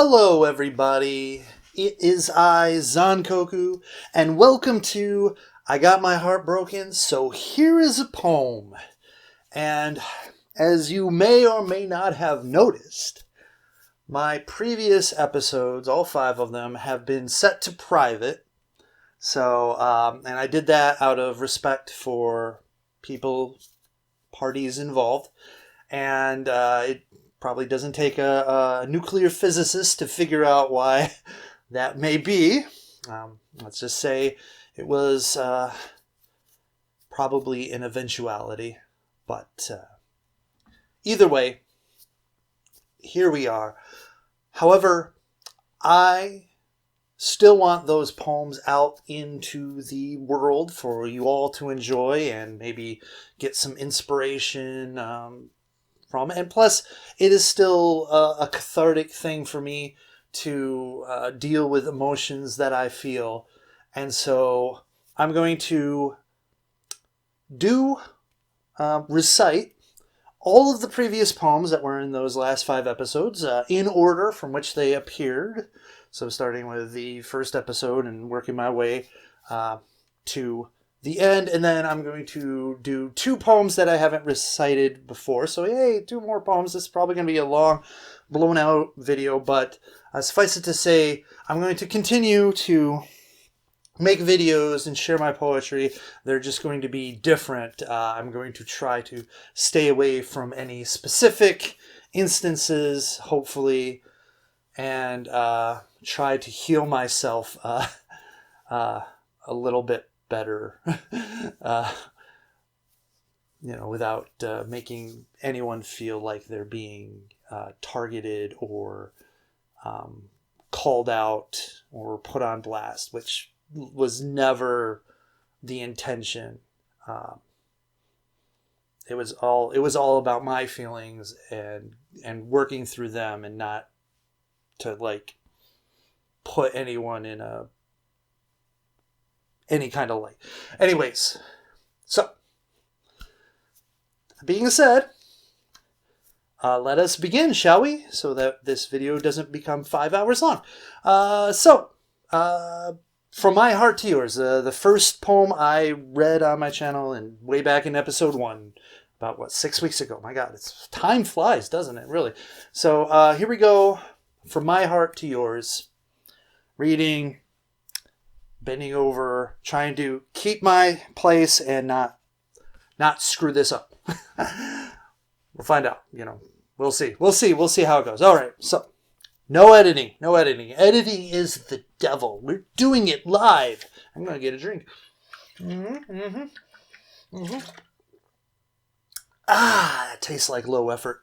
Hello, everybody. It is I, Zankoku, and welcome to I Got My Heart Broken, so here is a poem. And as you may or may not have noticed, my previous episodes, all 5 of them, have been set to private. So, and I did that out of respect for parties involved. And it probably doesn't take a nuclear physicist to figure out why that may be. Let's just say it was probably an eventuality. But either way, here we are. However, I still want those poems out into the world for you all to enjoy and maybe get some inspiration from. And plus, it is still a cathartic thing for me to deal with emotions that I feel. And so I'm going to recite all of the previous poems that were in those last 5 episodes in order from which they appeared. So starting with the first episode and working my way to the end, and then I'm going to do 2 poems that I haven't recited before. So yay, 2 more poems. This is probably going to be a long, blown out video, but suffice it to say, I'm going to continue to make videos and share my poetry. They're just going to be different. I'm going to try to stay away from any specific instances, hopefully, and try to heal myself a little bit better, without making anyone feel like they're being targeted or called out or put on blast, which was never the intention. It was all about my feelings and working through them, and not to put anyone in any kind of light. Anyways, so being said, let us begin, shall we? So that this video doesn't become 5 hours long. From my heart to yours, the first poem I read on my channel and way back in episode 1, about 6 weeks ago. My God, time flies, doesn't it? Really. So here we go. From my heart to yours, reading, bending over, trying to keep my place and not screw this up. We'll find out. We'll see how it goes. All right. So, no editing. Editing is the devil. We're doing it live. I'm gonna get a drink. That tastes like low effort.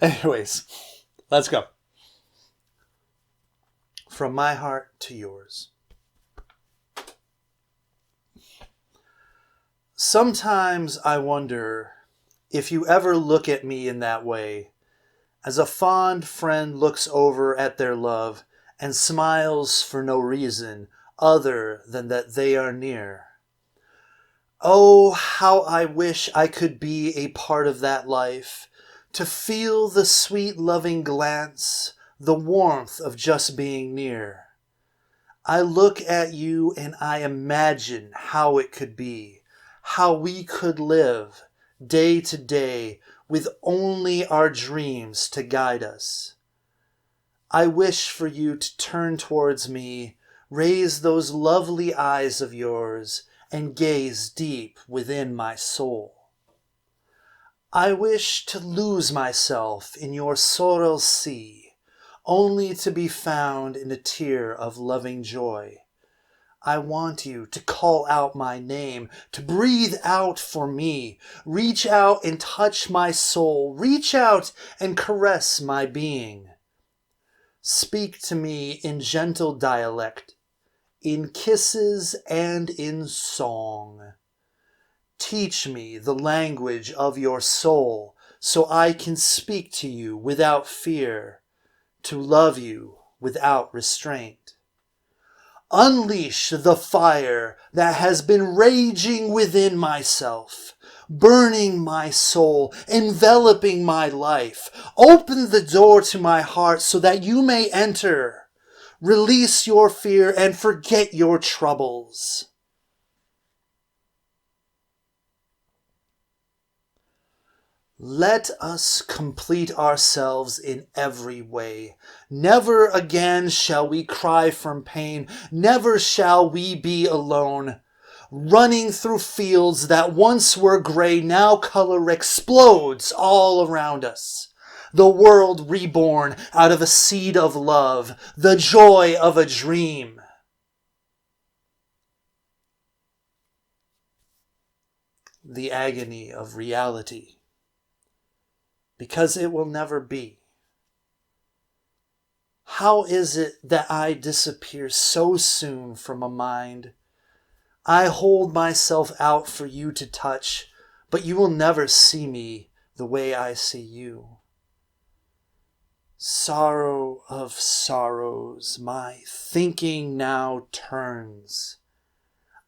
Anyways, let's go. From my heart to yours. Sometimes I wonder if you ever look at me in that way, as a fond friend looks over at their love and smiles for no reason other than that they are near. Oh, how I wish I could be a part of that life, to feel the sweet loving glance, the warmth of just being near. I look at you and I imagine how it could be, how we could live day to day with only our dreams to guide us. I wish for you to turn towards me, raise those lovely eyes of yours, and gaze deep within my soul. I wish to lose myself in your sorrel's sea, only to be found in a tear of loving joy. I want you to call out my name, to breathe out for me. Reach out and touch my soul. Reach out and caress my being. Speak to me in gentle dialect, in kisses and in song. Teach me the language of your soul, so I can speak to you without fear, to love you without restraint. Unleash the fire that has been raging within myself. burning my soul, enveloping my life. Open the door to my heart so that you may enter. Release your fear and forget your troubles. Let us complete ourselves in every way. Never again shall we cry from pain. Never shall we be alone. Running through fields that once were gray, now color explodes all around us. The world reborn out of a seed of love, the joy of a dream. The agony of reality. Because it will never be. How is it that I disappear so soon from a mind? I hold myself out for you to touch, but you will never see me the way I see you. Sorrow of sorrows, my thinking now turns.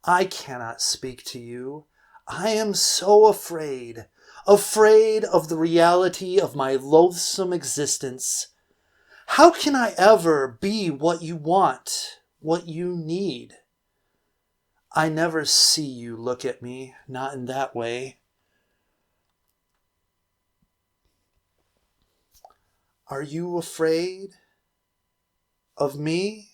I cannot speak to you. I am so afraid of the reality of my loathsome existence. How can I ever be what you want, what you need? I never see you look at me, not in that way. Are you afraid of me?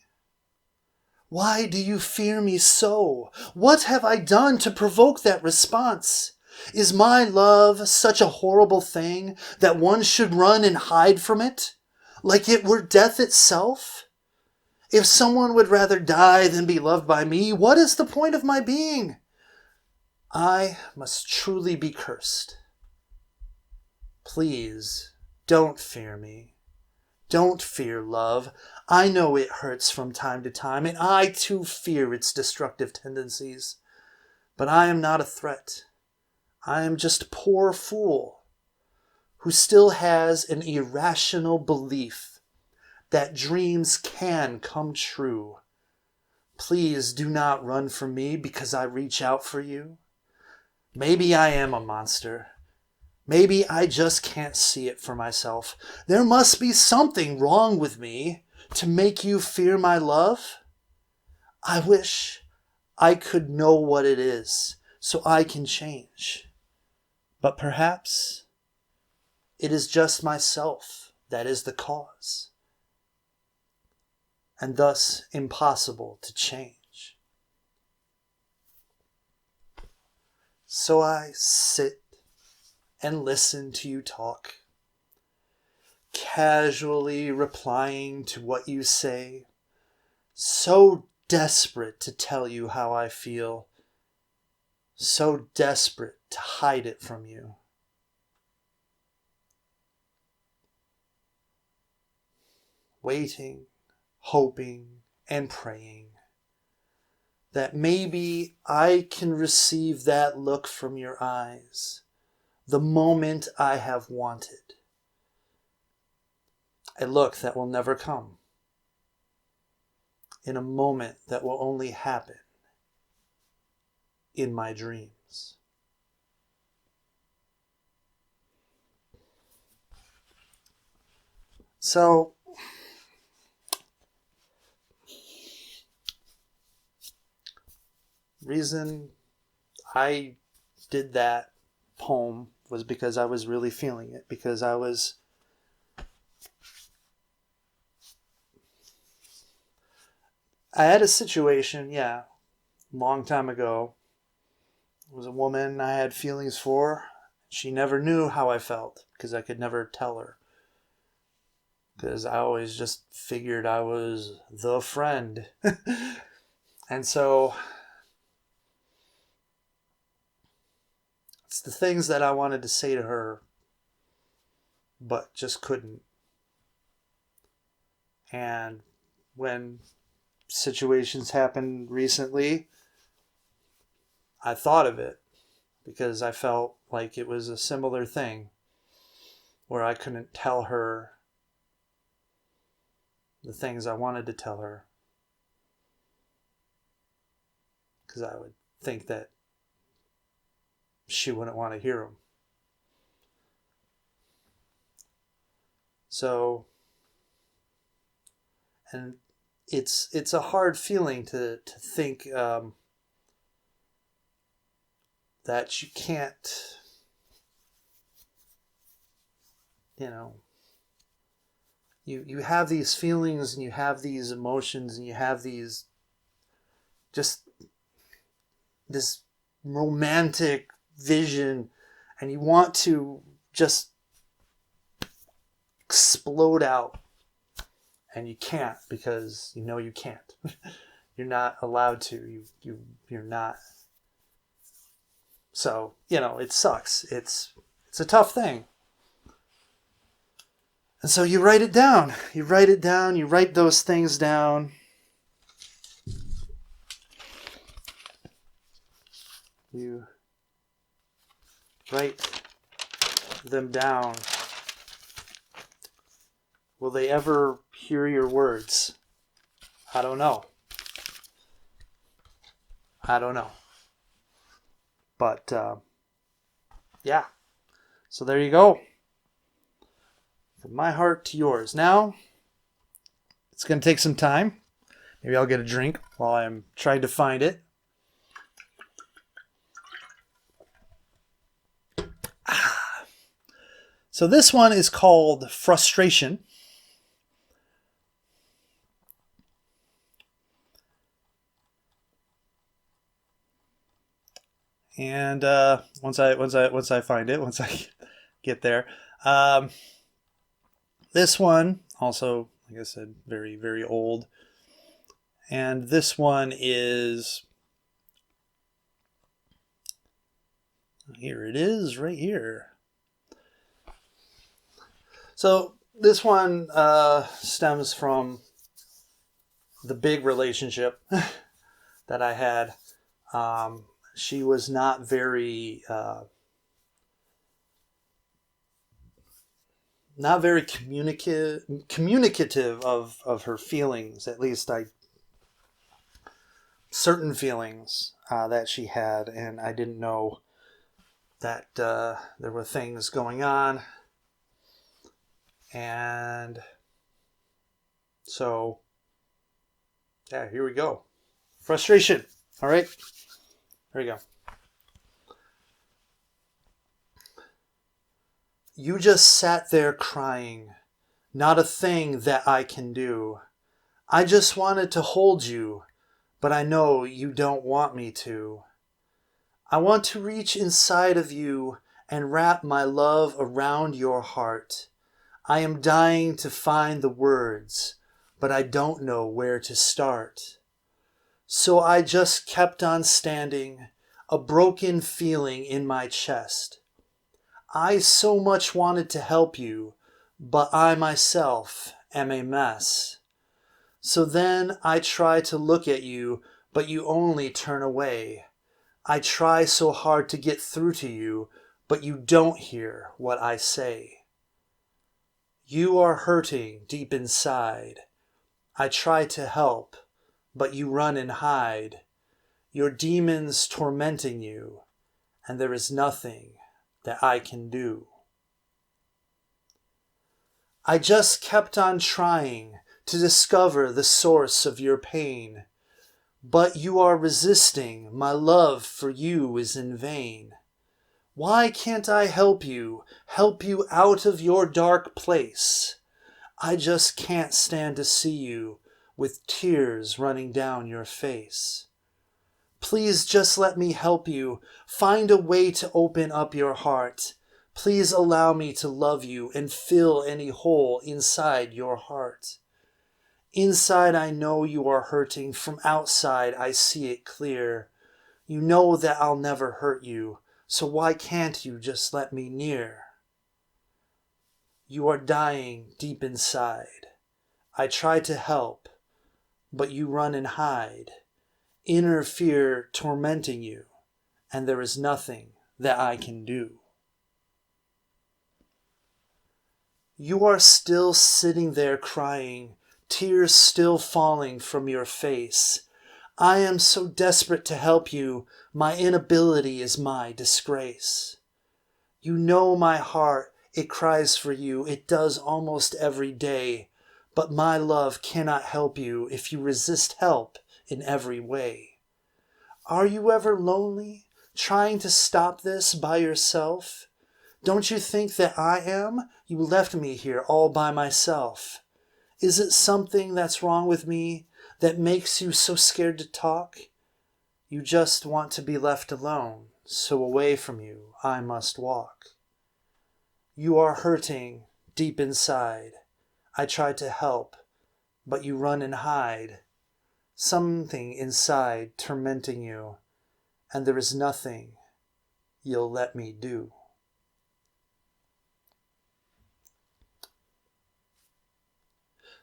Why do you fear me so? What have I done to provoke that response? Is my love such a horrible thing that one should run and hide from it, like it were death itself? If someone would rather die than be loved by me, what is the point of my being? I must truly be cursed. Please, don't fear me. Don't fear love. I know it hurts from time to time, and I too fear its destructive tendencies. But I am not a threat. I am just a poor fool who still has an irrational belief that dreams can come true. Please do not run from me because I reach out for you. Maybe I am a monster. Maybe I just can't see it for myself. There must be something wrong with me to make you fear my love. I wish I could know what it is so I can change. But perhaps it is just myself that is the cause, and thus impossible to change. So I sit and listen to you talk, casually replying to what you say, so desperate to tell you how I feel, so desperate to hide it from you. Waiting, hoping, and praying that maybe I can receive that look from your eyes, the moment I have wanted. A look that will never come, in a moment that will only happen in my dreams. So, reason I did that poem was because I was really feeling it, because I had a situation, long time ago. It was a woman I had feelings for. She never knew how I felt because I could never tell her. Because I always just figured I was the friend. And so it's the things that I wanted to say to her, but just couldn't. And when situations happened recently, I thought of it because I felt like it was a similar thing where I couldn't tell her the things I wanted to tell her because I would think that she wouldn't want to hear them. So, and it's a hard feeling to think that you can't, you know, you have these feelings and you have these emotions and you have these, just this romantic vision, and you want to just explode out, and you can't, because you know you can't. You're not allowed to. You're not. So, it sucks. It's a tough thing. And so you write it down. You write those things down. You write them down. Will they ever hear your words? I don't know. But, yeah. So there you go. From my heart to yours. Now, it's going to take some time. Maybe I'll get a drink while I'm trying to find it. So this one is called Frustration. And once I find it, once I get there, this one also, like I said, very, very old. And this one is, here it is, right here. So this one stems from the big relationship that I had. She was not very communicative of her feelings. At least certain feelings that she had, and I didn't know that there were things going on. And so, yeah, here we go. Frustration. All right. Here we go. You just sat there crying. Not a thing that I can do. I just wanted to hold you, but I know you don't want me to. I want to reach inside of you and wrap my love around your heart. I am dying to find the words, but I don't know where to start. So I just kept on standing, a broken feeling in my chest. I so much wanted to help you, but I myself am a mess. So then I try to look at you, but you only turn away. I try so hard to get through to you, but you don't hear what I say. You are hurting deep inside. I try to help, but you run and hide. Your demons tormenting you, and there is nothing that I can do. I just kept on trying to discover the source of your pain, but you are resisting. My love for you is in vain. Why can't I help you out of your dark place? I just can't stand to see you with tears running down your face. Please just let me help you. Find a way to open up your heart. Please allow me to love you and fill any hole inside your heart. Inside I know you are hurting. From outside I see it clear. You know that I'll never hurt you. So why can't you just let me near? You are dying deep inside. I try to help, but you run and hide. Inner fear tormenting you, and there is nothing that I can do. You are still sitting there crying, tears still falling from your face. I am so desperate to help you, my inability is my disgrace. You know my heart, it cries for you, it does almost every day. But my love cannot help you if you resist help in every way. Are you ever lonely, trying to stop this by yourself? Don't you think that I am? You left me here all by myself. Is it something that's wrong with me that makes you so scared to talk? You just want to be left alone, so away from you I must walk. You are hurting deep inside. I try to help, but you run and hide. Something inside tormenting you, and there is nothing you'll let me do.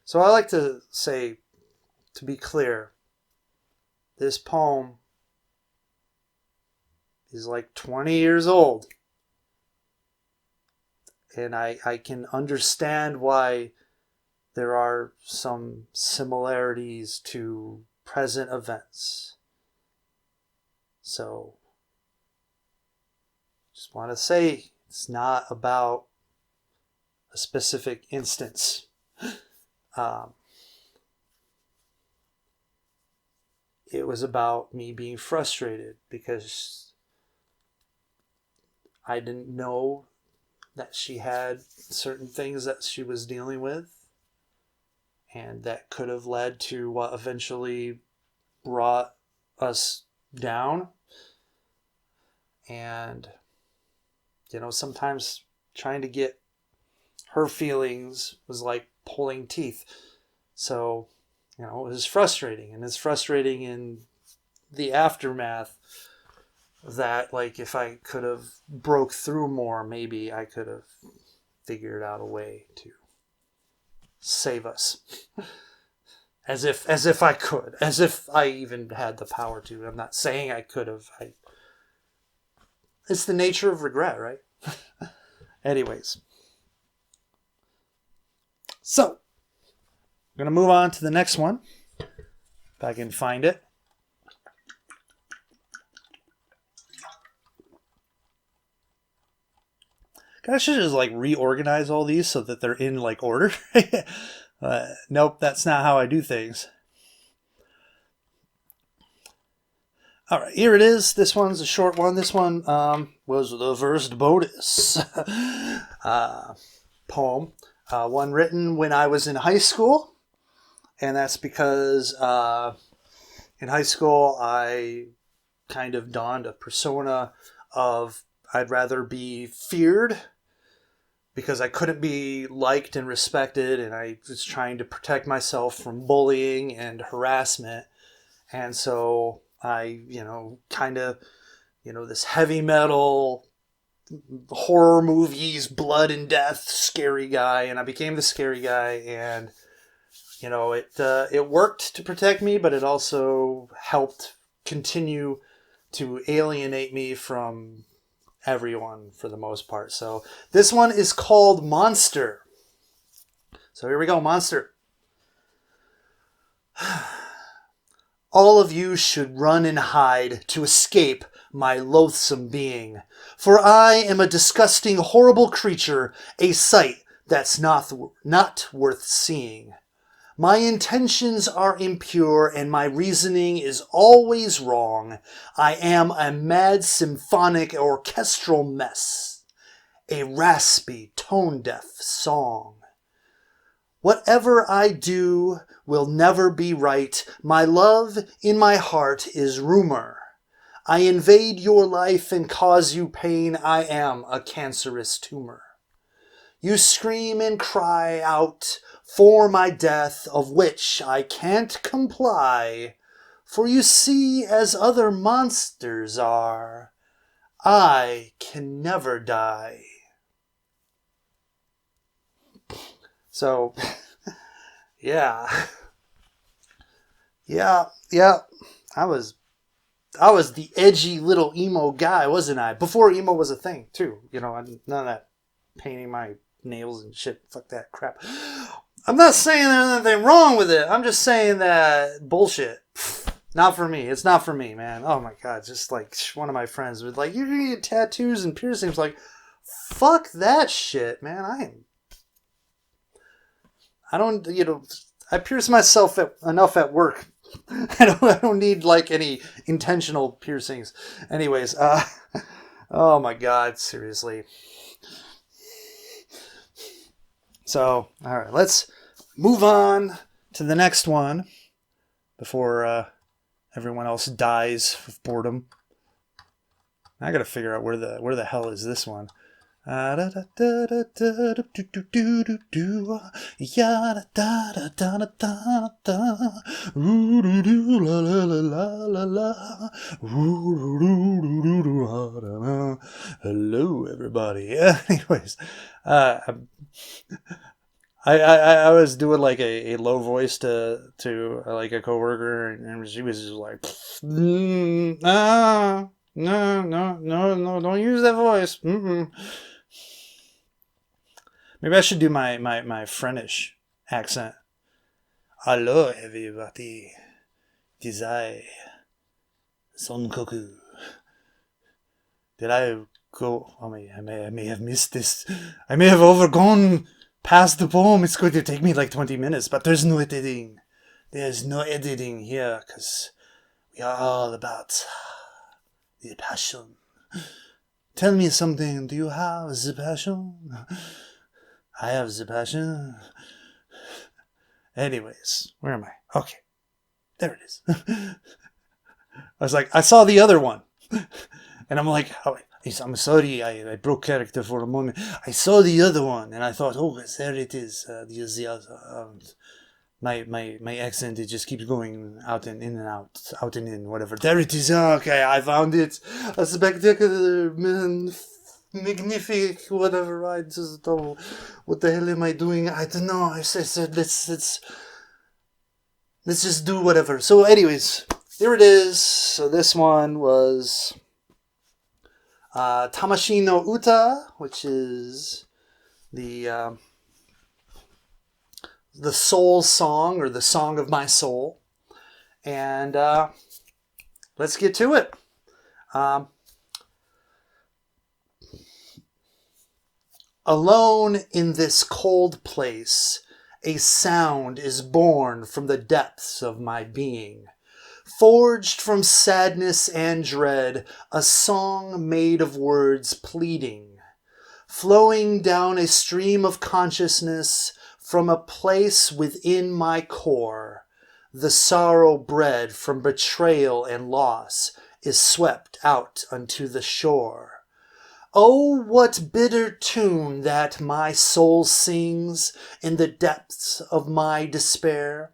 So I like to say, to be clear, this poem is like 20 years old. And I can understand why there are some similarities to present events. So, just want to say, it's not about a specific instance. It was about me being frustrated because I didn't know that she had certain things that she was dealing with, and that could have led to what eventually brought us down. And, sometimes trying to get her feelings was like pulling teeth. So, it was frustrating, and it's frustrating in the aftermath that, like, if I could have broke through more, maybe I could have figured out a way to save us. As if I could, as if I even had the power to. I'm not saying I could have. It's the nature of regret, right? Anyways. So, I'm going to move on to the next one, if I can find it. I should just reorganize all these so that they're in order. Nope, that's not how I do things. All right, here it is. This one's a short one. This one was the first bonus poem. One written when I was in high school. And that's because in high school I kind of donned a persona of I'd rather be feared because I couldn't be liked and respected, and I was trying to protect myself from bullying and harassment. And so I, this heavy metal, horror movies, blood and death, scary guy, and I became the scary guy, and it worked to protect me, but it also helped continue to alienate me from everyone for the most part. So this one is called Monster. So here we go, Monster. All of you should run and hide to escape my loathsome being, for I am a disgusting, horrible creature, a sight that's not worth seeing. My intentions are impure and my reasoning is always wrong. I am a mad symphonic orchestral mess, a raspy, tone-deaf song. Whatever I do will never be right. My love in my heart is rumor. I invade your life and cause you pain. I am a cancerous tumor. You scream and cry out for my death, of which I can't comply. For you see, as other monsters are, I can never die. So, yeah. I was the edgy little emo guy, wasn't I? Before emo was a thing, too. None of that painting my nails and shit. Fuck that crap. I'm not saying there's anything wrong with it. I'm just saying that bullshit. Not for me. It's not for me, man. Oh my god, just like one of my friends was like, "You're gonna get tattoos and piercings." Like, fuck that shit, man. I don't, I pierce myself enough at work. I don't need like any intentional piercings. Anyways, oh my god, seriously. So, all right, let's move on to the next one before everyone else dies of boredom. I gotta figure out where the hell is this one. Hello, everybody. Anyways, I was doing like a low voice to like a coworker, and she was just like, no, don't use that voice. Mm-mm. Maybe I should do my French accent. Hello, everybody. This I, Son Koku. Did I go? I may have missed this. I may have overgone past the poem. It's going to take me like 20 minutes, but there's no editing. There's no editing here because we are all about the passion. Tell me something. Do you have the passion? I have the passion. Anyways, where am I? Okay. There it is. I was like, I saw the other one. And I'm like, oh, I'm sorry, I broke character for a moment. I saw the other one, and I thought, oh, there it is. The other. My accent, it just keeps going out and in and out and in, whatever. There it is. Okay, I found it. A spectacular, magnific, whatever. I just don't. What the hell am I doing? I don't know. I said, let's just do whatever. So, anyways, here it is. So this one was Tamashii No Uta, which is the soul song, or the song of my soul. And let's get to it. Alone in this cold place, a sound is born from the depths of my being. Forged from sadness and dread, a song made of words pleading. Flowing down a stream of consciousness from a place within my core, the sorrow bred from betrayal and loss is swept out unto the shore. Oh, what bitter tune that my soul sings in the depths of my despair.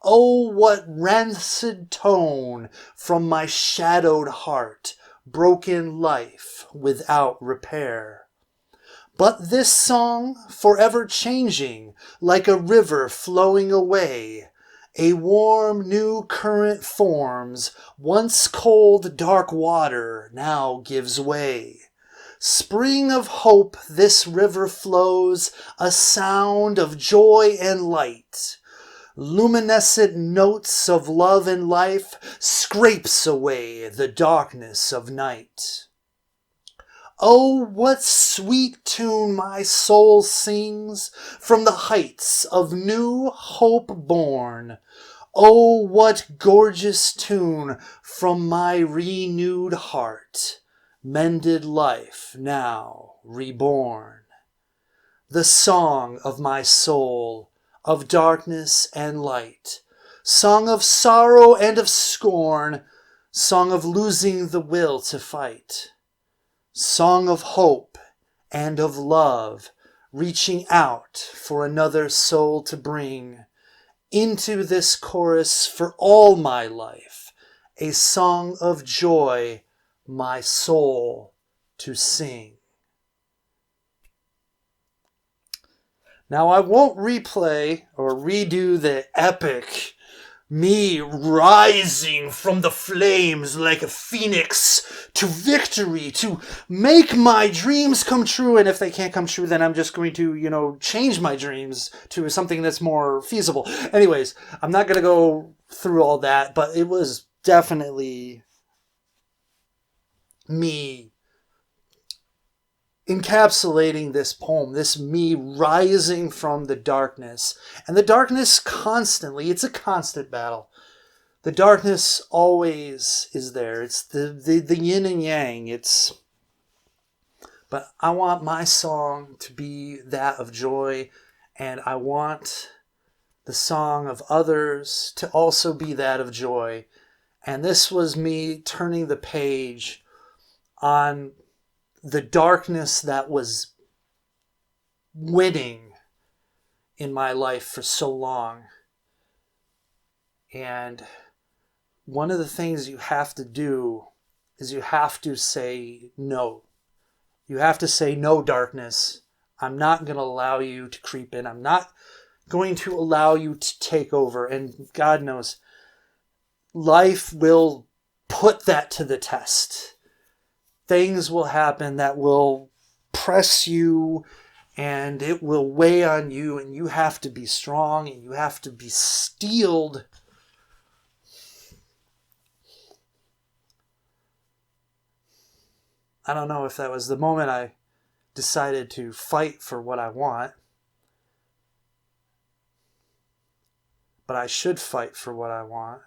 Oh, what rancid tone from my shadowed heart, broken life without repair. But this song, forever changing, like a river flowing away, a warm new current forms, once cold dark water now gives way. Spring of hope, this river flows, a sound of joy and light. Luminescent notes of love and life scrapes away the darkness of night. Oh, what sweet tune my soul sings from the heights of new hope born. Oh, what gorgeous tune from my renewed heart. Mended life now reborn. The song of my soul, of darkness and light, song of sorrow and of scorn, song of losing the will to fight, song of hope and of love, reaching out for another soul to bring into this chorus for all my life, a song of joy, my soul to sing. Now I won't replay or redo the epic Me rising from the flames like a phoenix to victory, to make my dreams come true. And if they can't come true, then I'm just going to, change my dreams to something that's more feasible. Anyways, I'm not going to go through all that, but it was definitely me encapsulating this poem, this me rising from the darkness. And the darkness constantly, it's a constant battle. The darkness always is there. It's the yin and yang. But I want my song to be that of joy, and I want the song of others to also be that of joy. And this was me turning the page on the darkness that was winning in my life for so long. And one of the things you have to do is you have to say no. You have to say, no, darkness. I'm not going to allow you to creep in. I'm not going to allow you to take over. And God knows, life will put that to the test. Things will happen that will press you, and it will weigh on you, and you have to be strong, and you have to be steeled. I don't know if that was the moment I decided to fight for what I want, but I should fight for what I want.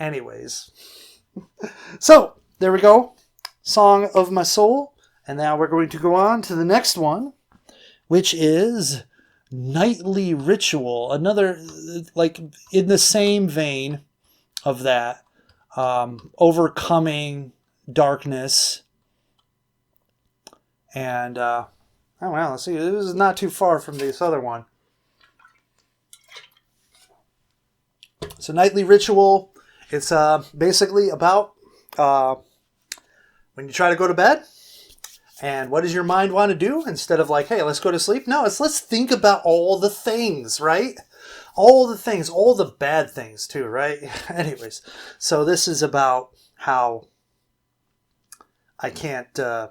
Anyways, so there we go. Song of my soul. And now we're going to go on to the next one, which is Nightly Ritual. Another, like, in the same vein of that, overcoming darkness. And, oh wow, let's see, this is not too far from this other one. So Nightly Ritual, it's basically about when you try to go to bed, and what does your mind want to do? Instead of like, hey, let's go to sleep. No, it's let's think about all the things, right? All the things, all the bad things too, right? Anyways, so this is about how I can't, I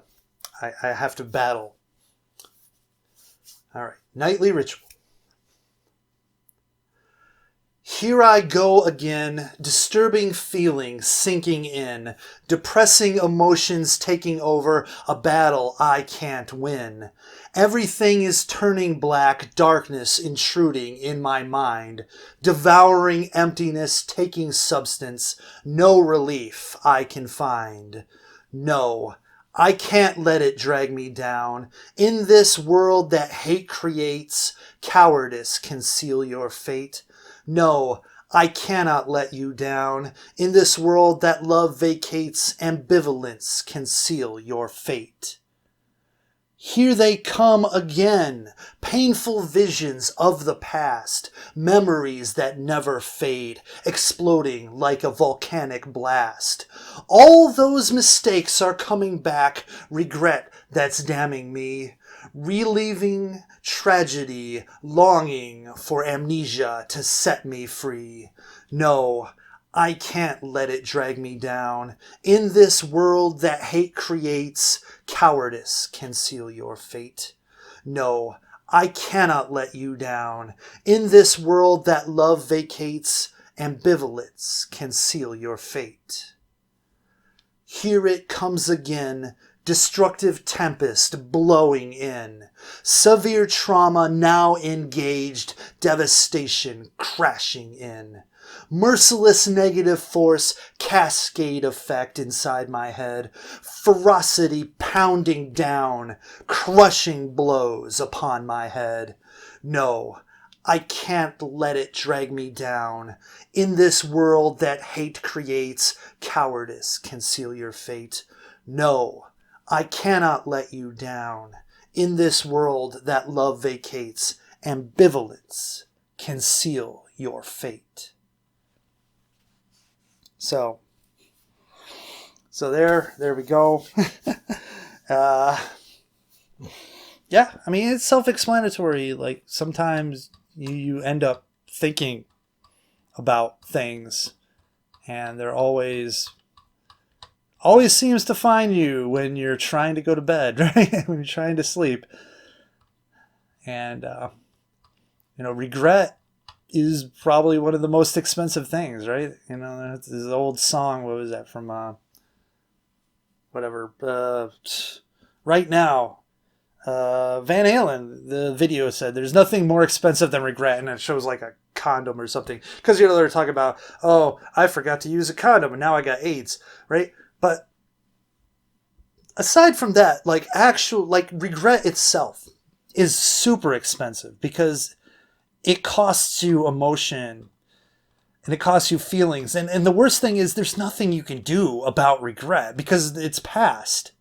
have to battle. All right, Nightly Ritual. Here I go again, disturbing feelings sinking in, depressing emotions taking over, a battle I can't win. Everything is turning black, darkness intruding in my mind, devouring emptiness, taking substance, no relief I can find. No, I can't let it drag me down. In this world that hate creates, cowardice can seal your fate. No, I cannot let you down. In this world that love vacates, ambivalence can seal your fate. Here they come again, painful visions of the past, memories that never fade, exploding like a volcanic blast. All those mistakes are coming back, regret that's damning me, reliving tragedy, longing for amnesia to set me free. No, I can't let it drag me down. In this world that hate creates, cowardice can seal your fate. No, I cannot let you down. In this world that love vacates, ambivalence can seal your fate. Here it comes again, destructive tempest blowing in. Severe trauma now engaged, devastation crashing in. Merciless negative force, cascade effect inside my head. Ferocity pounding down, crushing blows upon my head. No, I can't let it drag me down. In this world that hate creates, cowardice can seal your fate. No, I cannot let you down. In this world that love vacates, ambivalence can seal your fate. So there we go. Yeah, I mean, it's self-explanatory. Like, sometimes you end up thinking about things, and they're always seems to find you when you're trying to go to bed, right? When you're trying to sleep. And, regret is probably one of the most expensive things, right? There's this old song, what was that from, whatever, Right Now. Van Halen, the video said, there's nothing more expensive than regret, and it shows like a condom or something. Because, they're talking about, oh, I forgot to use a condom, and now I got AIDS, right? But aside from that, regret itself is super expensive because it costs you emotion and it costs you feelings. And the worst thing is there's nothing you can do about regret because it's past.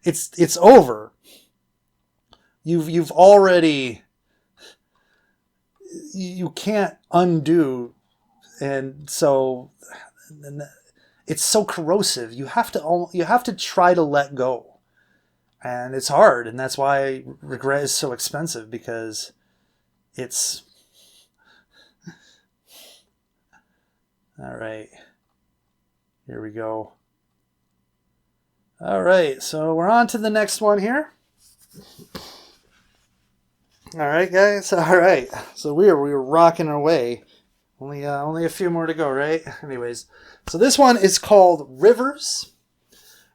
It's over. You've already, you can't undo. And so it's so corrosive. You have to try to let go. And it's hard, and that's why regret is so expensive, because it's... All right. Here we go. All right, so we're on to the next one here. All right, guys. All right. So we were rocking our way. Only a few more to go, right? Anyways, so this one is called Rivers.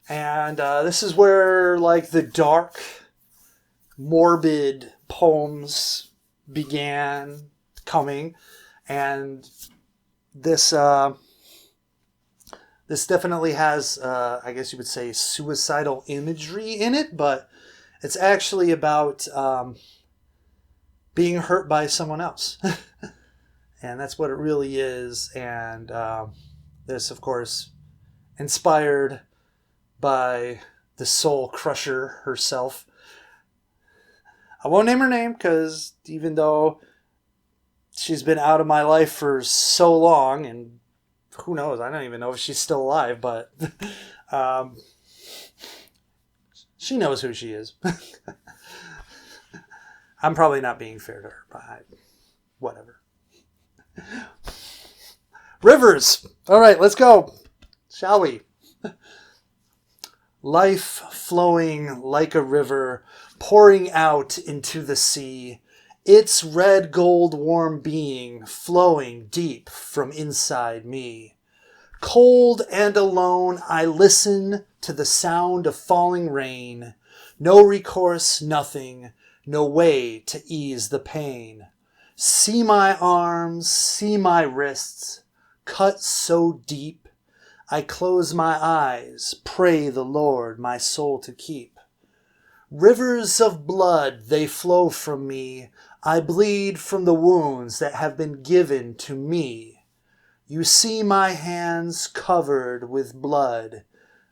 And this is where, like, the dark, morbid poems began coming. And this definitely has, I guess you would say, suicidal imagery in it. But it's actually about being hurt by someone else. And that's what it really is. And this, of course, inspired by the soul crusher herself. I won't name her name because even though she's been out of my life for so long, and who knows, I don't even know if she's still alive, but she knows who she is. I'm probably not being fair to her, but whatever. Rivers. All right, let's go. Shall we? Life flowing like a river, pouring out into the sea, its red gold warm being flowing deep from inside me. Cold and alone, I listen to the sound of falling rain. No recourse, nothing, no way to ease the pain. See my arms, see my wrists, cut so deep. I close my eyes, pray the Lord my soul to keep. Rivers of blood, they flow from me. I bleed from the wounds that have been given to me. You see my hands covered with blood.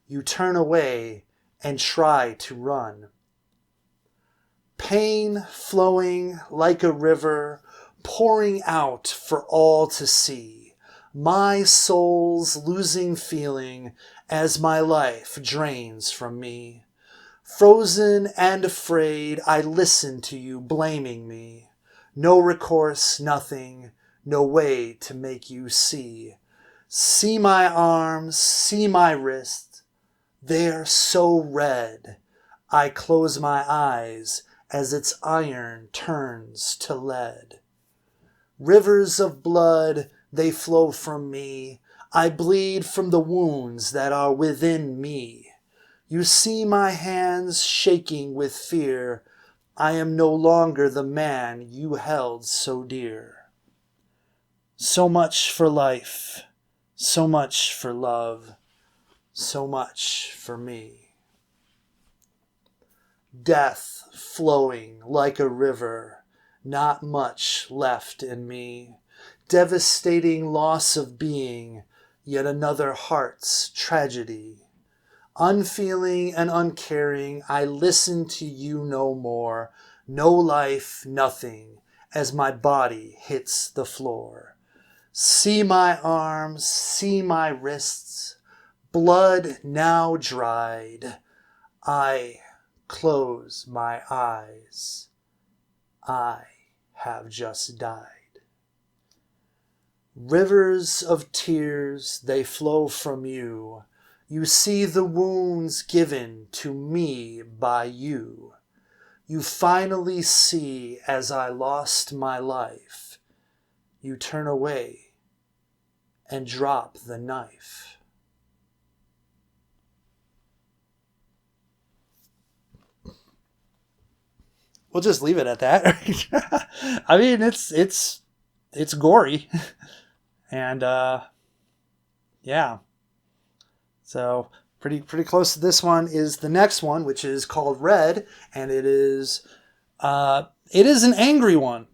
You turn away and try to run. Pain flowing like a river, pouring out for all to see. My soul's losing feeling as my life drains from me. Frozen and afraid, I listen to you blaming me. No recourse, nothing, no way to make you see. See my arms, see my wrists, they're so red. I close my eyes as its iron turns to lead. Rivers of blood, they flow from me. I bleed from the wounds that are within me. You see my hands shaking with fear. I am no longer the man you held so dear. So much for life, so much for love, so much for me. Death flowing like a river, not much left in me. Devastating loss of being, yet another heart's tragedy. Unfeeling and uncaring, I listen to you no more. No life, nothing, as my body hits the floor. See my arms, see my wrists, blood now dried. I close my eyes. I have just died. Rivers of tears, they flow from you. You see the wounds given to me by you. You finally see as I lost my life. You turn away and drop the knife. We'll just leave it at that. I mean, it's gory. And yeah. So pretty close to this one is the next one, which is called Red, and it is an angry one.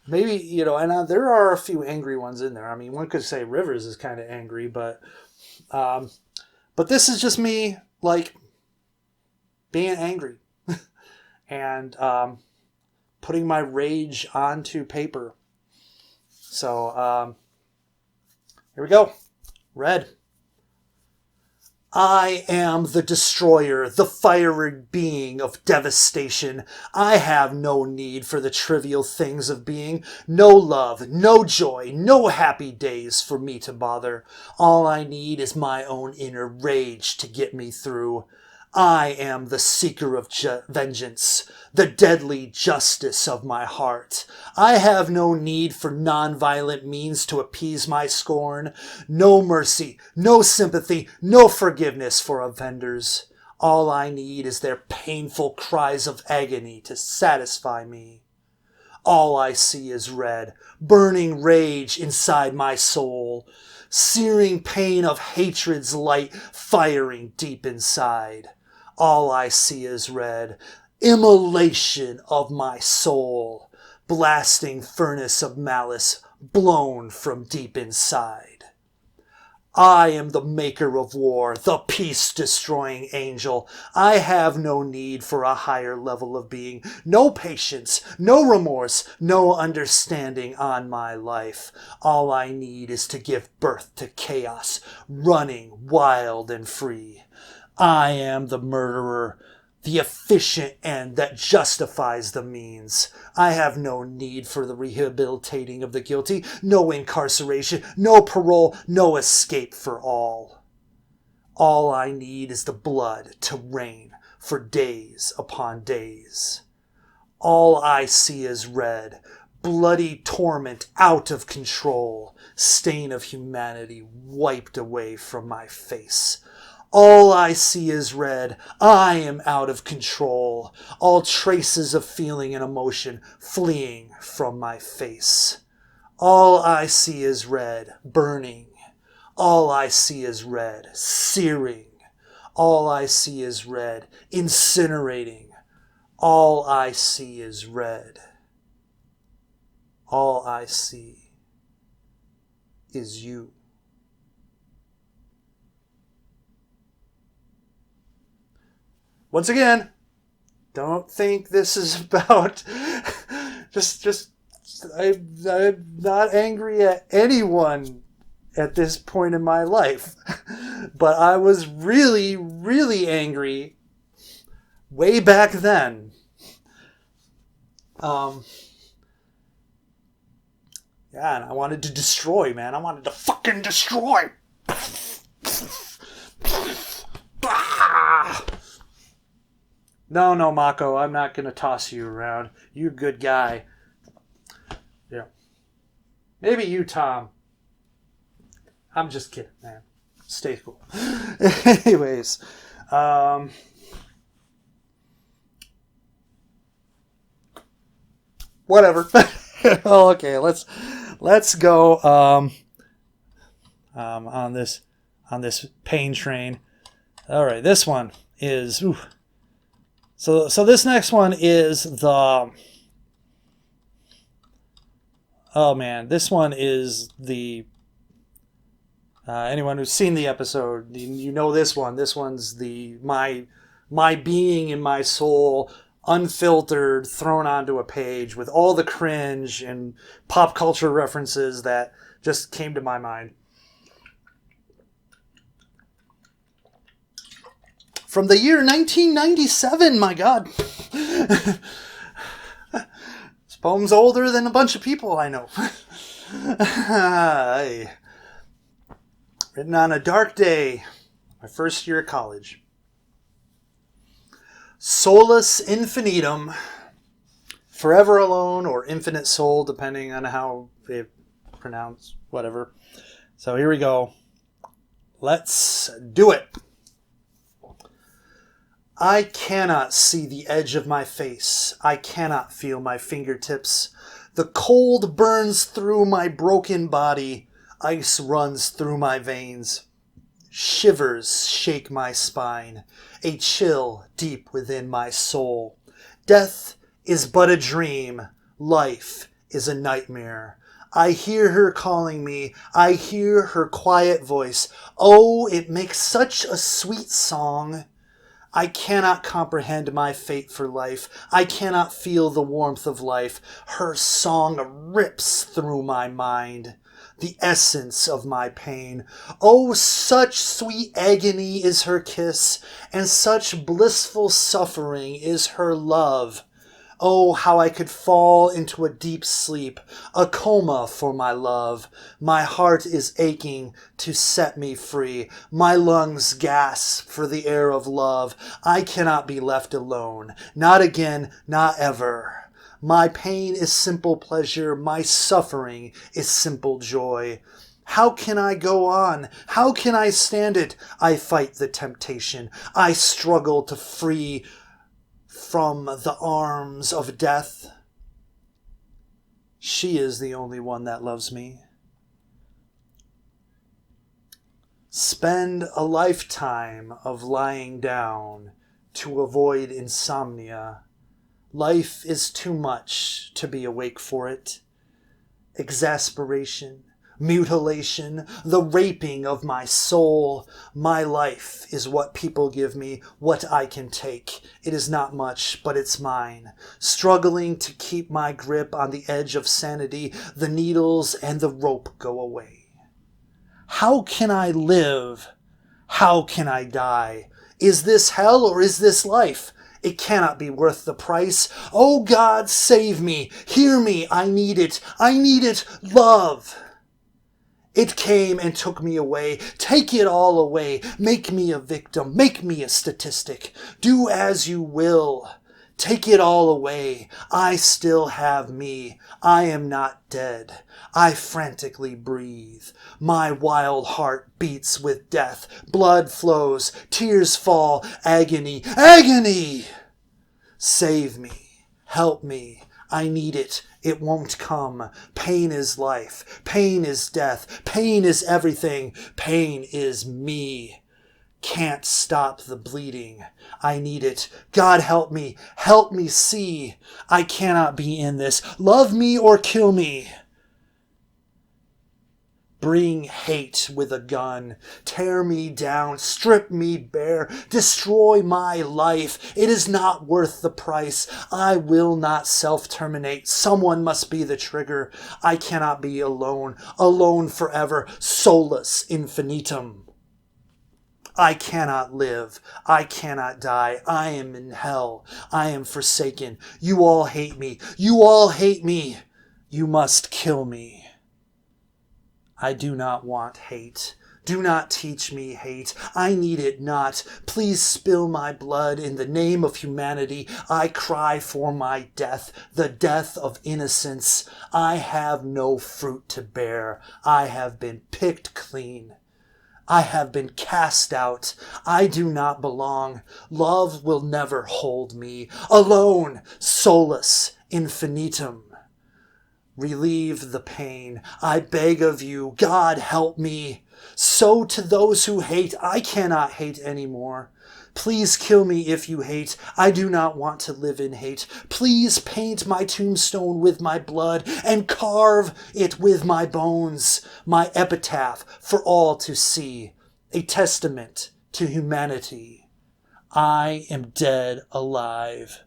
Maybe, you know, and there are a few angry ones in there. I mean, one could say Rivers is kind of angry, but this is just me, like, being angry and putting my rage onto paper. So here we go. Red. I am the destroyer, the fiery being of devastation. I have no need for the trivial things of being. No love, no joy, no happy days for me to bother. All I need is my own inner rage to get me through. I am the seeker of vengeance, the deadly justice of my heart. I have no need for non-violent means to appease my scorn. No mercy, no sympathy, no forgiveness for offenders. All I need is their painful cries of agony to satisfy me. All I see is red, burning rage inside my soul, searing pain of hatred's light firing deep inside. All I see is red, immolation of my soul, blasting furnace of malice blown from deep inside. I am the maker of war, the peace-destroying angel. I have no need for a higher level of being, no patience, no remorse, no understanding on my life. All I need is to give birth to chaos, running wild and free. I am the murderer, the efficient end that justifies the means. I have no need for the rehabilitating of the guilty, no incarceration, no parole, no escape for all. All I need is the blood to reign for days upon days. All I see is red, bloody torment out of control, stain of humanity wiped away from my face. All I see is red. I am out of control. All traces of feeling and emotion fleeing from my face. All I see is red, burning. All I see is red, searing. All I see is red, incinerating. All I see is red. All I see is you. Once again, don't think this is about I'm not angry at anyone at this point in my life. But I was really, really angry way back then. Yeah, and I wanted to destroy, man. I wanted to fucking destroy. No, Mako, I'm not going to toss you around. You're a good guy. Yeah. Maybe you, Tom. I'm just kidding, man. Stay cool. Anyways. Whatever. Okay, let's go on this pain train. All right, this one is... Ooh. So this next one is the... Oh man, this one is the... anyone who's seen the episode, you know this one. This one's the my being and my soul, unfiltered, thrown onto a page with all the cringe and pop culture references that just came to my mind. from the year 1997, my God. This poem's older than a bunch of people I know. Written on a dark day, my first year of college. Solus Infinitum, forever alone, or infinite soul, depending on how they pronounce whatever. So here we go. Let's do it. I cannot see the edge of my face. I cannot feel my fingertips. The cold burns through my broken body. Ice runs through my veins. Shivers shake my spine. A chill deep within my soul. Death is but a dream. Life is a nightmare. I hear her calling me. I hear her quiet voice. Oh, it makes such a sweet song. I cannot comprehend my fate for life. I cannot feel the warmth of life. Her song rips through my mind, the essence of my pain. Oh, such sweet agony is her kiss, and such blissful suffering is her love. Oh, how I could fall into a deep sleep, a coma for my love. My heart is aching to set me free. My lungs gasp for the air of love. I cannot be left alone. Not again, not ever. My pain is simple pleasure. My suffering is simple joy. How can I go on? How can I stand it? I fight the temptation. I struggle to free from the arms of death. She is the only one that loves me. Spend a lifetime of lying down to avoid insomnia. Life is too much to be awake for it. Exasperation, mutilation, the raping of my soul. My life is what people give me, what I can take. It is not much, but it's mine. Struggling to keep my grip on the edge of sanity, the needles and the rope go away. How can I live? How can I die? Is this hell or is this life? It cannot be worth the price. Oh God, save me. Hear me. I need it. I need it. Love. It came and took me away. Take it all away. Make me a victim. Make me a statistic. Do as you will. Take it all away. I still have me. I am not dead. I frantically breathe. My wild heart beats with death. Blood flows. Tears fall. Agony. Agony! Save me. Help me. I need it. It won't come. Pain is life. Pain is death. Pain is everything. Pain is me. Can't stop the bleeding. I need it. God help me. Help me see. I cannot be in this. Love me or kill me. Bring hate with a gun. Tear me down. Strip me bare. Destroy my life. It is not worth the price. I will not self-terminate. Someone must be the trigger. I cannot be alone. Alone forever. Solus Infinitum. I cannot live. I cannot die. I am in hell. I am forsaken. You all hate me. You all hate me. You must kill me. I do not want hate. Do not teach me hate. I need it not. Please spill my blood in the name of humanity. I cry for my death, the death of innocence. I have no fruit to bear. I have been picked clean. I have been cast out. I do not belong. Love will never hold me. Alone, solus infinitum. Relieve the pain. I beg of you. God help me. So to those who hate, I cannot hate anymore. Please kill me if you hate. I do not want to live in hate. Please paint my tombstone with my blood and carve it with my bones. My epitaph for all to see. A testament to humanity. I am dead alive.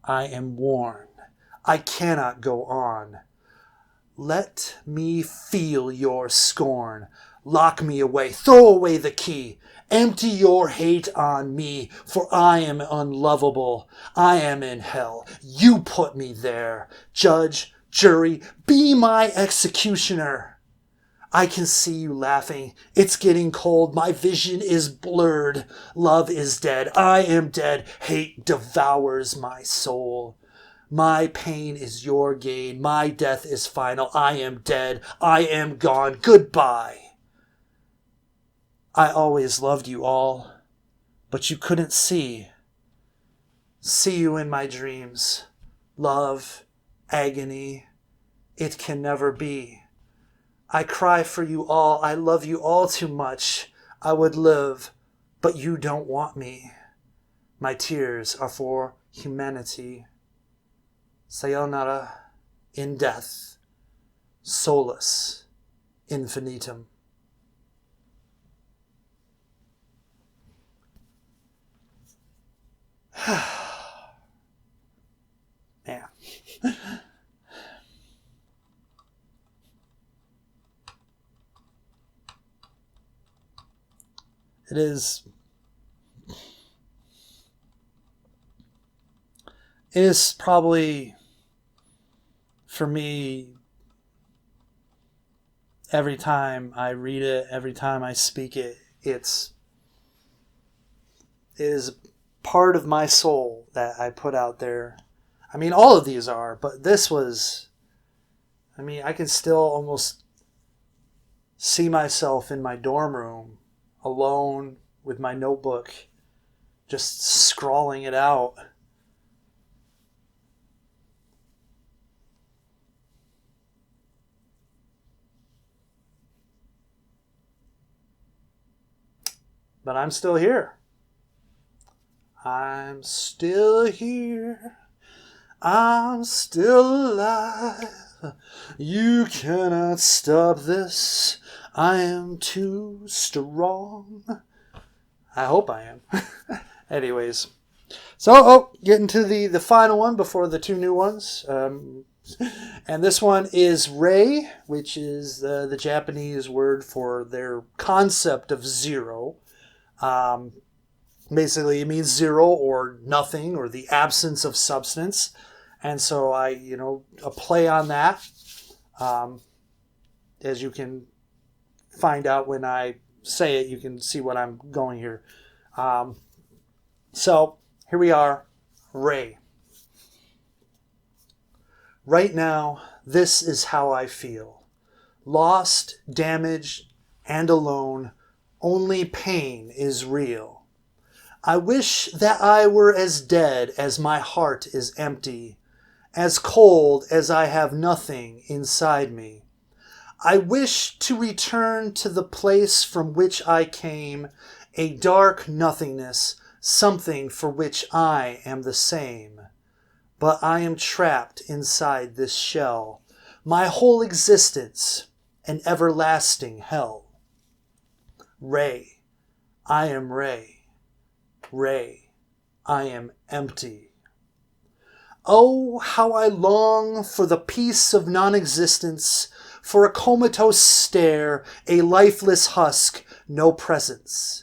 I am worn. I cannot go on. Let me feel your scorn. Lock me away, throw away the key. Empty your hate on me, for I am unlovable. I am in hell. You put me there. Judge, jury, be my executioner. I can see you laughing. It's getting cold. My vision is blurred. Love is dead. I am dead. Hate devours my soul. My pain is your gain. My death is final. I am dead. I am gone. Goodbye. I always loved you all, but you couldn't see. See you in my dreams. Love, agony, it can never be. I cry for you all. I love you all too much. I would live, but you don't want me. My tears are for humanity. Sayonara in death. Solus Infinitum. Man. It is probably, for me, every time I read it, every time I speak it, it is part of my soul that I put out there. I mean, all of these are, but this was, I mean, I can still almost see myself in my dorm room, alone with my notebook, just scrawling it out. But I'm still here. I'm still here. I'm still alive. You cannot stop this. I am too strong. I hope I am. Anyways. So, getting to the final one before the two new ones. And this one is Rei, which is the Japanese word for their concept of zero. Basically, it means zero or nothing or the absence of substance. And so a play on that, as you can find out when I say it, you can see what I'm going here. So here we are, Rei. Right now, this is how I feel. Lost, damaged, and alone. Only pain is real. I wish that I were as dead as my heart is empty, as cold as I have nothing inside me. I wish to return to the place from which I came, a dark nothingness, something for which I am the same. But I am trapped inside this shell, my whole existence, an everlasting hell. Rei, I am Rei. Rei, I am empty. Oh, how I long for the peace of non-existence, for a comatose stare, a lifeless husk, no presence.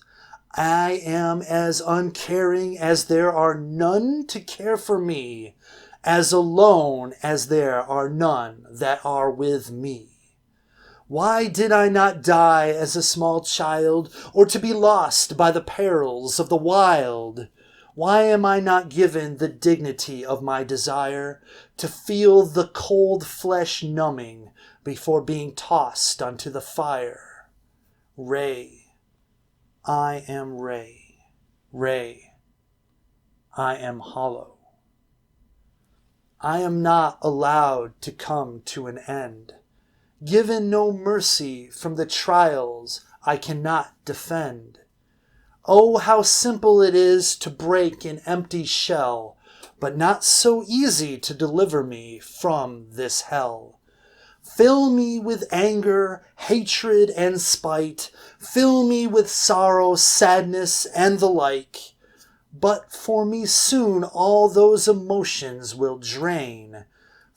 I am as uncaring as there are none to care for me, as alone as there are none that are with me. Why did I not die as a small child, or to be lost by the perils of the wild? Why am I not given the dignity of my desire, to feel the cold flesh numbing before being tossed onto the fire? Rei, I am Rei. Rei, I am hollow. I am not allowed to come to an end. Given no mercy from the trials I cannot defend. Oh, how simple it is to break an empty shell, but not so easy to deliver me from this hell. Fill me with anger, hatred, and spite. Fill me with sorrow, sadness, and the like. But for me soon all those emotions will drain,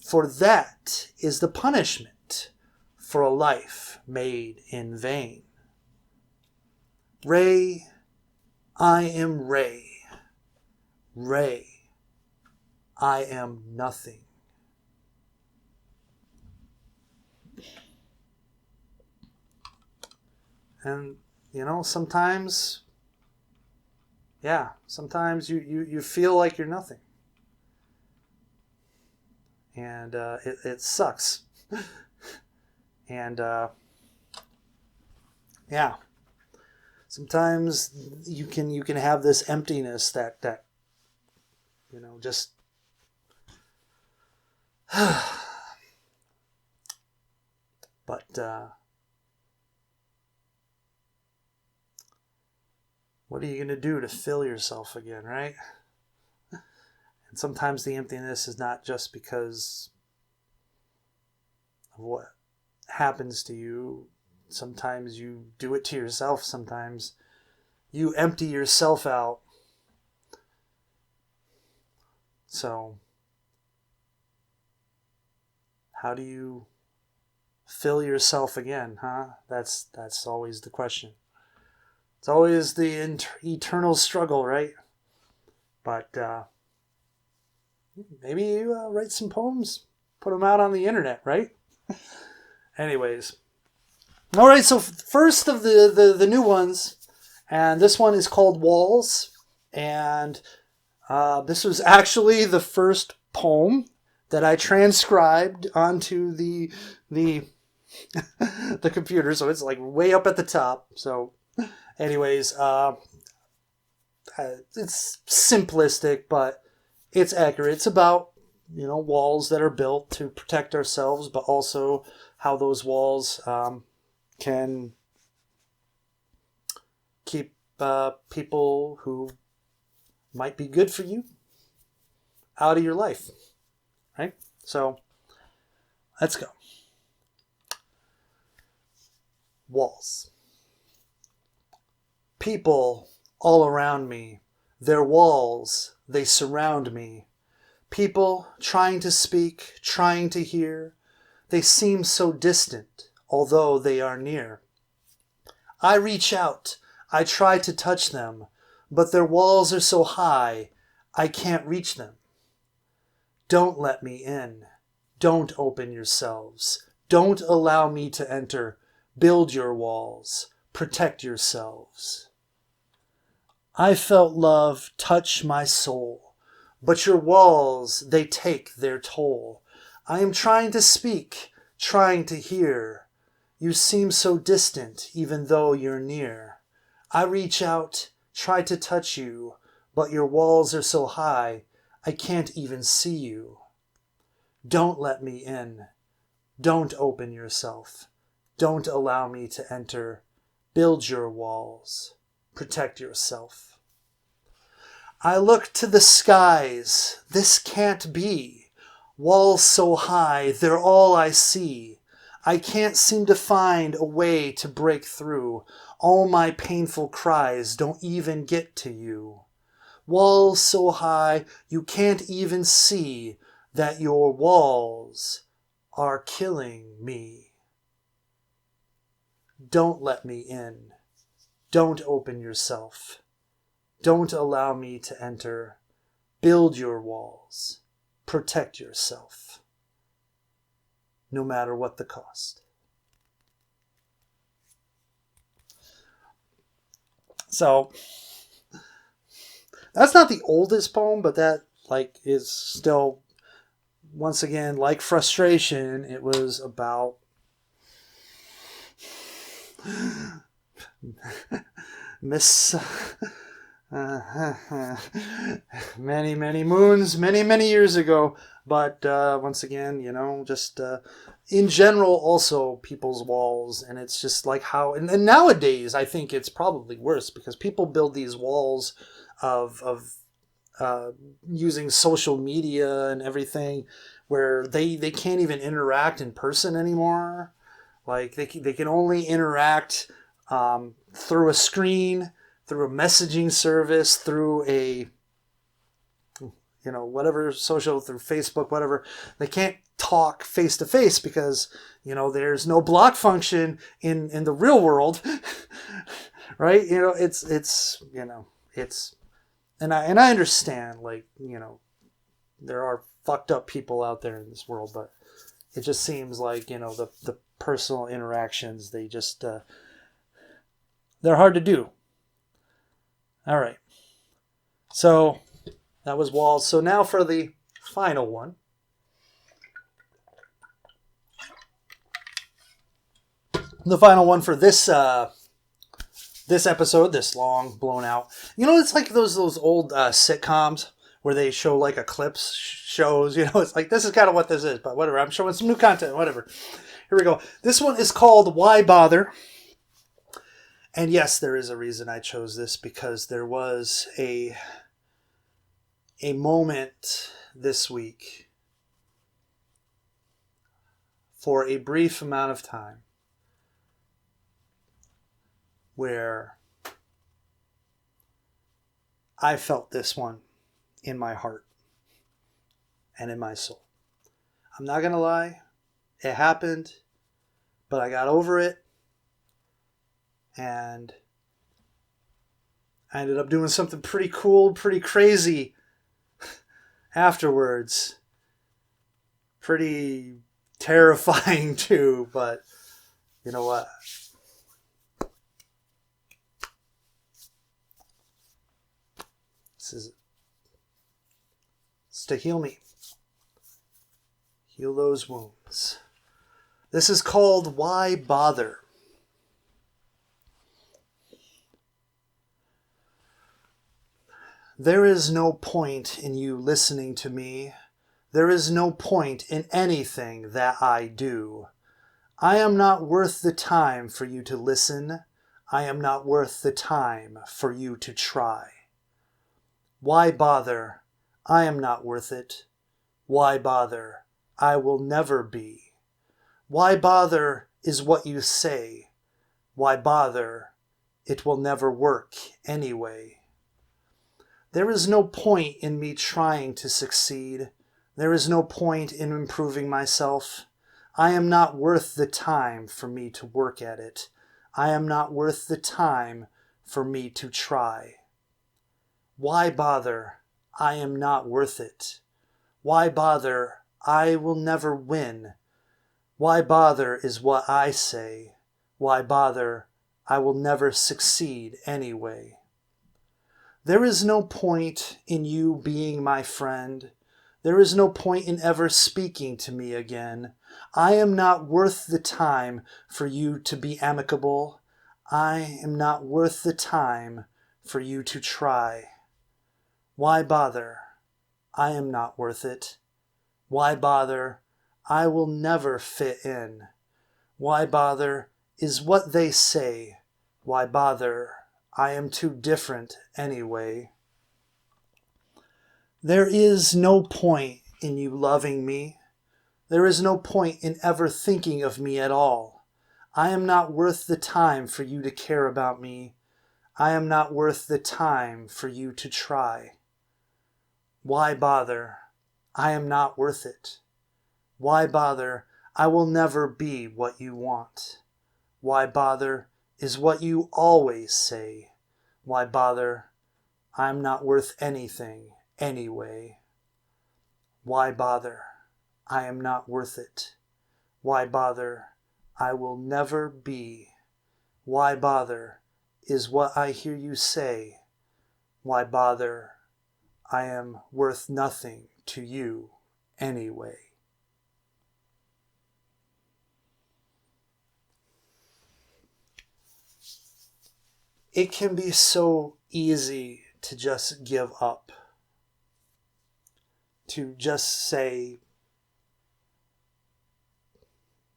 for that is the punishment for a life made in vain. Ray, I am Ray. Ray, I am nothing. And, sometimes, sometimes you feel like you're nothing. And it sucks. And, sometimes you can have this emptiness that just but what are you going to do to fill yourself again, right? And sometimes the emptiness is not just because of what happens to you. Sometimes you do it to yourself. Sometimes you empty yourself out. So, how do you fill yourself again, huh? That's always the question. It's always the eternal struggle, right? But maybe you write some poems, put them out on the internet, right? Anyways. All right, so first of the new ones, and this one is called Walls, and this was actually the first poem that I transcribed onto the the computer, so it's like way up at the top. So, anyways, it's simplistic, but it's accurate. It's about walls that are built to protect ourselves, but also how those walls can keep people who might be good for you out of your life, right? So let's go. Walls. People all around me, their walls, they surround me. People trying to speak, trying to hear, they seem so distant, although they are near. I reach out, I try to touch them, but their walls are so high, I can't reach them. Don't let me in. Don't open yourselves. Don't allow me to enter. Build your walls. Protect yourselves. I felt love touch my soul, but your walls, they take their toll. I am trying to speak, trying to hear. You seem so distant, even though you're near. I reach out, try to touch you, but your walls are so high, I can't even see you. Don't let me in. Don't open yourself. Don't allow me to enter. Build your walls. Protect yourself. I look to the skies. This can't be. Walls so high, they're all I see. I can't seem to find a way to break through. All my painful cries don't even get to you. Walls so high, you can't even see that your walls are killing me. Don't let me in. Don't open yourself. Don't allow me to enter. Build your walls. Protect yourself. No matter what the cost. So, that's not the oldest poem, but that is still, once again, like frustration, it was about many moons, many years ago. But once again, just in general, also people's walls. And it's just like how, and nowadays, I think it's probably worse because people build these walls of using social media and everything where they can't even interact in person anymore. Like they can only interact through a screen, through a messaging service, through a whatever social, through Facebook, whatever. They can't talk face to face because there's no block function in the real world, right? It's, and I understand, like, there are fucked up people out there in this world, but it just seems like, the personal interactions, they just, they're hard to do. All right. So that was walls. So now for the final one. The final one for this this episode, this long blown out. It's like those old sitcoms where they show like eclipse shows. It's like, this is kind of what this is, but whatever. I'm showing some new content, whatever. Here we go. This one is called Why Bother? And yes, there is a reason I chose this, because there was a moment this week, for a brief amount of time, where I felt this one in my heart and in my soul. I'm not going to lie, it happened, but I got over it, and I ended up doing something pretty cool, pretty crazy afterwards. Pretty terrifying too, but you know what? It's to heal me. Heal those wounds. This is called Why Bother? There is no point in you listening to me. There is no point in anything that I do. I am not worth the time for you to listen. I am not worth the time for you to try. Why bother? I am not worth it. Why bother? I will never be. Why bother is what you say. Why bother? It will never work anyway. There is no point in me trying to succeed. There is no point in improving myself. I am not worth the time for me to work at it. I am not worth the time for me to try. Why bother? I am not worth it. Why bother? I will never win. Why bother is what I say. Why bother? I will never succeed anyway. There is no point in you being my friend. There is no point in ever speaking to me again. I am not worth the time for you to be amicable. I am not worth the time for you to try. Why bother? I am not worth it. Why bother? I will never fit in. Why bother is what they say. Why bother? I am too different anyway. There is no point in you loving me. There is no point in ever thinking of me at all. I am not worth the time for you to care about me. I am not worth the time for you to try. Why bother? I am not worth it. Why bother? I will never be what you want. Why bother is what you always say. Why bother? I'm not worth anything anyway. Why bother? I am not worth it. Why bother? I will never be. Why bother is what I hear you say. Why bother? I am worth nothing to you anyway. It can be so easy to just give up. To just say,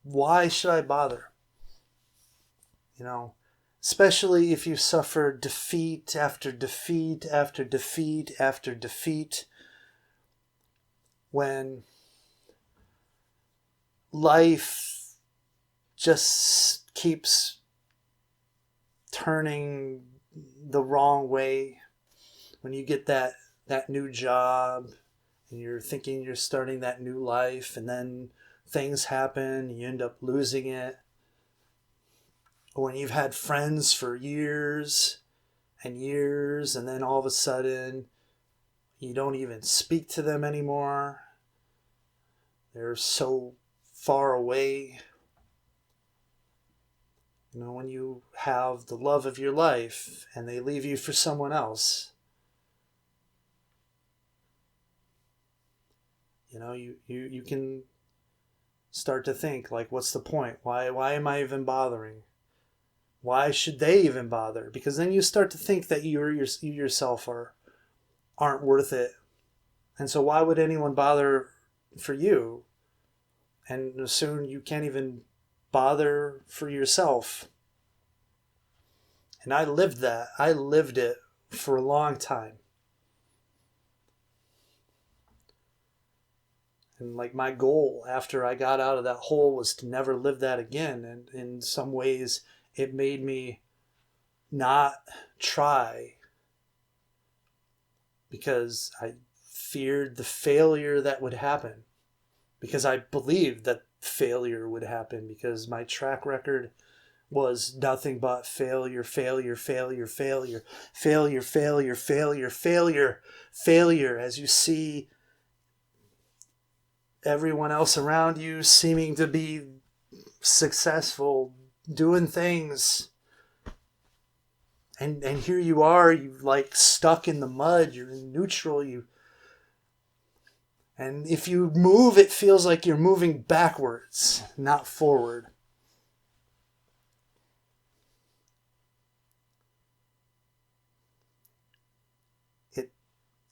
why should I bother? Especially if you suffer defeat after defeat after defeat after defeat, when life just keeps turning the wrong way, when you get that new job and you're thinking you're starting that new life, and then things happen, you end up losing it. Or when you've had friends for years and years, and then all of a sudden you don't even speak to them anymore. They're so far away. You know, when you have the love of your life and they leave you for someone else, you know, you can start to think, like, what's the point? Why am I even bothering? Why should they even bother? Because then you start to think that you yourself aren't worth it. And so why would anyone bother for you? And soon you can't even bother for yourself. And I lived that. I lived it for a long time. And like my goal after I got out of that hole was to never live that again. And in some ways it made me not try because I feared the failure that would happen. Because I believed that failure would happen, because my track record was nothing but failure, failure, failure, failure, failure, failure, failure, failure, failure. As you see everyone else around you seeming to be successful, doing things, and here you are, you like stuck in the mud, you're in neutral, and if you move, it feels like you're moving backwards, not forward.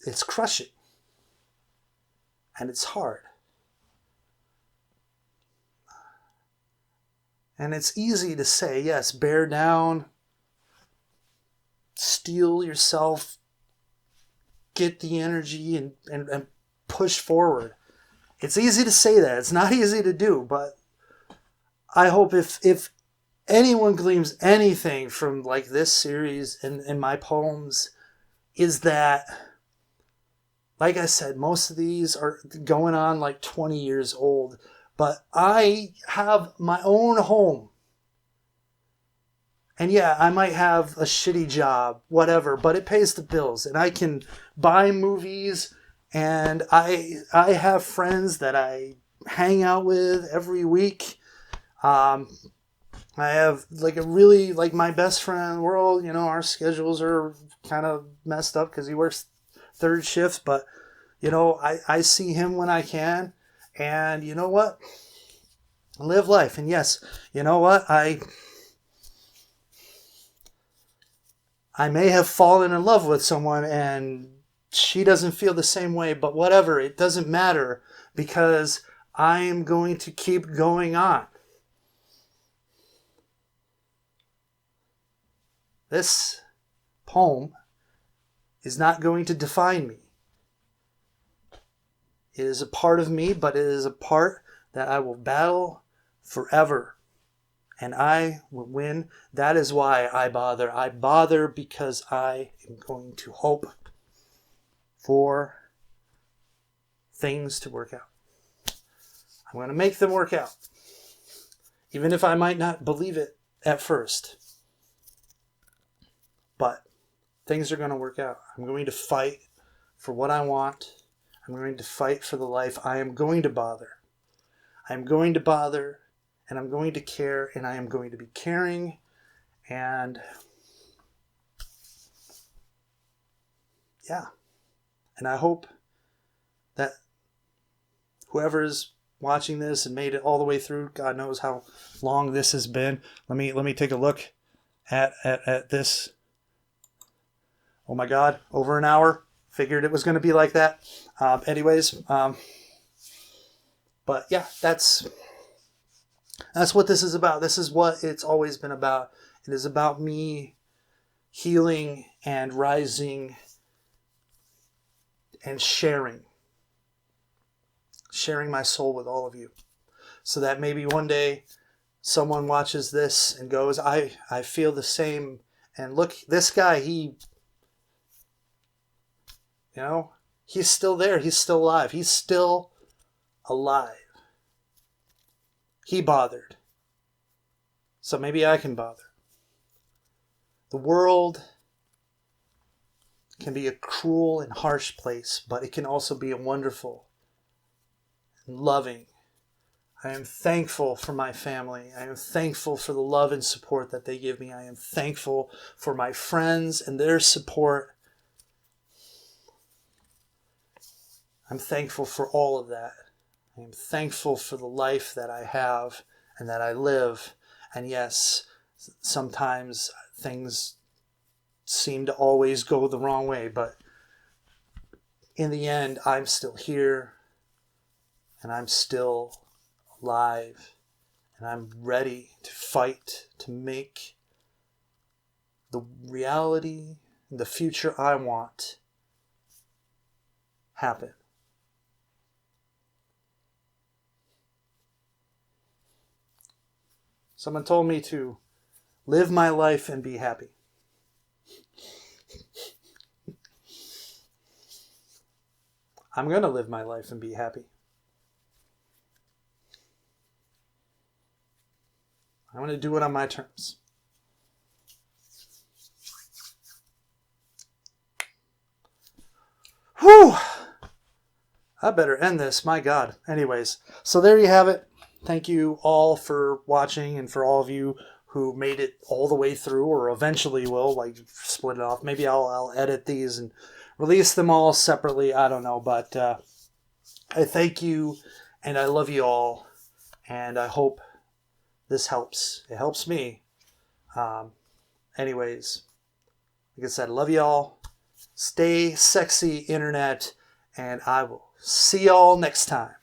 It's crushing. And it's hard. And it's easy to say, yes, bear down, steel yourself, get the energy and push forward. It's easy to say that. It's not easy to do, but I hope if anyone gleans anything from like this series and my poems, is that, like I said, most of these are going on like 20 years old, but I have my own home. And yeah, I might have a shitty job, whatever, but it pays the bills, and I can buy movies, and I have friends that I hang out with every week. I have like a really, like my best friend in the world, you know, our schedules are kind of messed up because he works third shifts, but you know, I see him when I can, and you know what? Live life. And yes, you know what? I may have fallen in love with someone and she doesn't feel the same way, but whatever, it doesn't matter, because I am going to keep going on. This poem is not going to define me. It is a part of me, but it is a part that I will battle forever. And I will win. That is why I bother. I bother because I am going to hope for things to work out. I'm going to make them work out. Even if I might not believe it at first. But things are going to work out. I'm going to fight for what I want. I'm going to fight for the life. I am going to bother. I'm going to bother, and I'm going to care, and I am going to be caring, and yeah. And I hope that whoever is watching this and made it all the way through, God knows how long this has been. Let me take a look at this. Oh my God, over an hour. Figured it was going to be like that. But yeah, that's what this is about. This is what it's always been about. It is about me healing and rising and sharing my soul with all of you, so that maybe one day someone watches this and goes, I feel the same. And look, this guy, he's still there. He's still alive. He's still alive. He bothered. So maybe I can bother. The world can be a cruel and harsh place, but it can also be a wonderful and loving. I am thankful for my family. I am thankful for the love and support that they give me. I am thankful for my friends and their support. I'm thankful for all of that. I am thankful for the life that I have and that I live. And yes, sometimes things seem to always go the wrong way, but in the end, I'm still here and I'm still alive and I'm ready to fight to make the reality and the future I want happen. Someone told me to live my life and be happy. I'm going to live my life and be happy. I'm going to do it on my terms. Whew! I better end this, my God. Anyways, so there you have it. Thank you all for watching, and for all of you who made it all the way through, or eventually will, like split it off. Maybe I'll edit these and release them all separately. I don't know, but I thank you, and I love you all, and I hope this helps. It helps me. Anyways, like I said, I love you all. Stay sexy, internet, and I will see y'all next time.